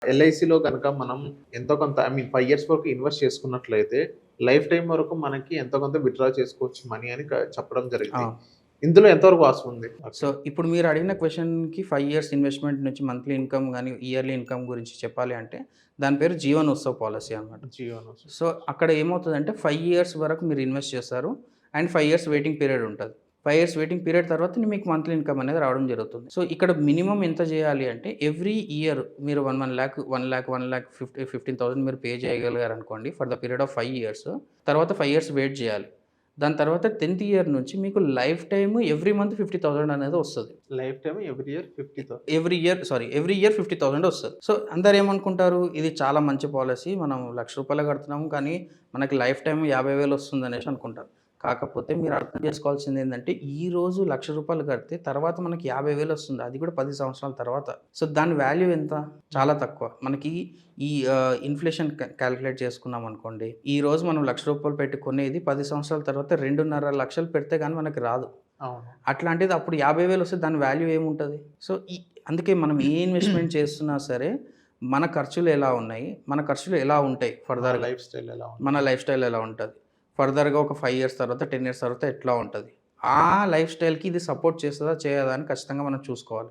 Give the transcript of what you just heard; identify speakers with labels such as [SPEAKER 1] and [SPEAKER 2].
[SPEAKER 1] ఎల్ఐసిలో గనక మనం ఎంతో కొంత 5 ఇయర్స్ వరకు ఇన్వెస్ట్ చేసుకున్నట్లయితే, లైఫ్ టైమ్ వరకు మనకి ఎంతో కొంత విత్‌డ్రా చేసుకోవచ్చు మనీ అని చెప్పడం
[SPEAKER 2] ఆ!
[SPEAKER 1] జరిగింది. ఇందులో ఎంతవరకు వాస్తవం ఉంది?
[SPEAKER 2] సో, ఇప్పుడు మీరు అడిగిన క్వెషన్‌కి 5 ఇయర్స్ ఇన్వెస్ట్‌మెంట్ నుంచి మంత్లీ ఇన్‌కమ్ గాని, ఇయర్లీ ఇన్‌కమ్ గురించి చెప్పాలి అంటే, దాని పేరు జీవన్ ఉత్సవ్ పాలిసీ అన్నమాట.
[SPEAKER 1] జీవన
[SPEAKER 2] సో, అక్కడ ఏమవుతదంటే 5 ఇయర్స్ వరకు మీరు ఇన్వెస్ట్ చేస్తారు. అండ్ 5 ఇయర్స్ వెయిటింగ్ పీరియడ్ ఉంటది. 5 ఇయర్స్ వెయిటింగ్ పీరియడ్ తర్వాత మీకు మంత్లీ ఇన్‌కమ్ అనేది రావడం జరుగుతుంది. సో, ఇక్కడ మినిమమ్ ఎంత చేయాలి అంటే ఎవ్రీ ఇయర్ మీరు 1,15,000 మీరు పే చేయగలిగారనుకోండి for the period of 5 years. తర్వాత 5 ఇయర్స్ వెయిట్ చేయాలి. దాని తర్వాత 10థ్ ఇయర్ నుంచి మీకు లైఫ్ టైమ్ ఎవ్రీ మంత్ 50,000 అనేది వస్తది.
[SPEAKER 1] Life time every year 50,000.
[SPEAKER 2] Every year 50,000 వస్తది. సో, అందరూ ఏమనుకుంటారు ఇది చాలా మంచి పాలిసీ. మనం రూ. 1,00,000 కడుతున్నాము. కానీ మనకి లైఫ్ టైమ్ 50,000 వస్తుందనేసి అనుకుంటారు. కాకపోతే మీరు అర్థం చేసుకోవాల్సిందేందంటే ఈరోజు రూ. 1,00,000 కడితే తర్వాత మనకి 50,000 వస్తుంది. అది కూడా 10 సంవత్సరాల తర్వాత. సో, దాని వాల్యూ ఎంత? చాలా తక్కువ. మనకి ఈ ఇన్‌ఫ్లేషన్ కాలిక్యులేట్ చేసుకున్నామనుకోండి. ఈరోజు మనం రూ. 1,00,000 పెట్టి కొనేది 10 సంవత్సరాల తర్వాత 2,50,000 పెడితే గాని మనకి రాదు.
[SPEAKER 1] అవును.
[SPEAKER 2] అట్లాంటిది అప్పుడు 50,000 వస్తే దాని వాల్యూ ఏముంటది? సో, అందుకే మనం ఏ ఇన్వెస్ట్‌మెంట్ చేస్తున్నా సరే, మన ఖర్చులు ఎలా ఉన్నాయి? మన ఖర్చులు ఎలా ఉంటాయి
[SPEAKER 1] మన
[SPEAKER 2] ఫర్దర్‌గా?
[SPEAKER 1] లైఫ్ స్టైల్ ఎలా ఉంది?
[SPEAKER 2] మన లైఫ్ స్టైల్ ఎలా ఉంటది? ఫర్దర్‌గా ఒక 5 ఇయర్స్ తర్వాత, 10 ఇయర్స్ తర్వాత ఎట్లా ఉంటది? ఆ లైఫ్ స్టైల్‌కి ఇది సపోర్ట్ చేస్తదా? చేయదా? అని ఖచ్చితంగా మనం చూసుకోవాలి.